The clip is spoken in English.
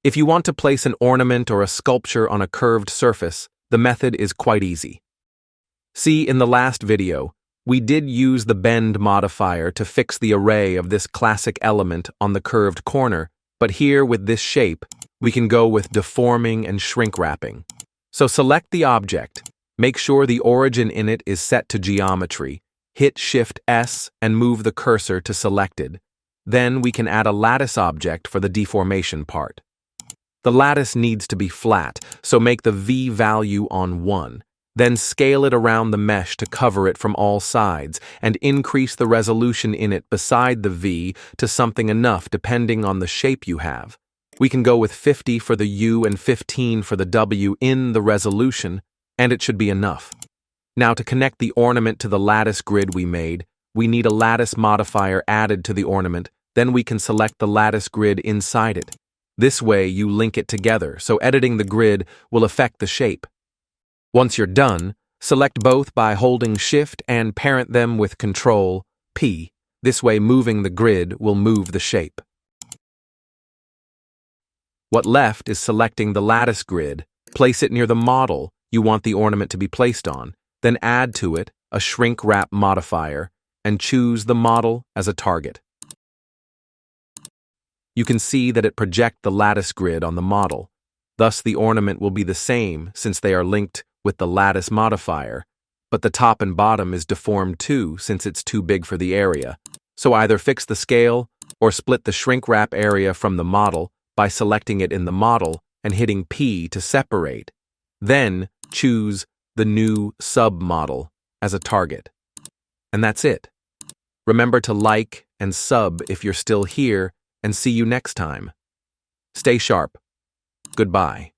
If you want to place an ornament or a sculpture on a curved surface, the method is quite easy. See, in the last video, we did use the bend modifier to fix the array of this classic element on the curved corner, but here with this shape, we can go with deforming and shrink wrapping. So select the object, make sure the origin in it is set to geometry, hit Shift S and move the cursor to selected. Then we can add a lattice object for the deformation part. The lattice needs to be flat, so make the V value on 1. Then scale it around the mesh to cover it from all sides and increase the resolution in it beside the V to something enough depending on the shape you have. We can go with 50 for the U and 15 for the W in the resolution, and it should be enough. Now to connect the ornament to the lattice grid we made, we need a lattice modifier added to the ornament, then we can select the lattice grid inside it. This way you link it together, so editing the grid will affect the shape. Once you're done, select both by holding Shift and parent them with Ctrl-P. This way moving the grid will move the shape. What left is selecting the lattice grid, place it near the model you want the ornament to be placed on, then add to it a shrink wrap modifier and choose the model as a target. You can see that it projects the lattice grid on the model. Thus the ornament will be the same since they are linked with the lattice modifier, but the top and bottom is deformed too since it's too big for the area. So either fix the scale or split the shrink wrap area from the model by selecting it in the model and hitting P to separate. Then choose the new sub-model as a target. And that's it. Remember to like and sub if you're still here, and see you next time. Stay sharp. Goodbye.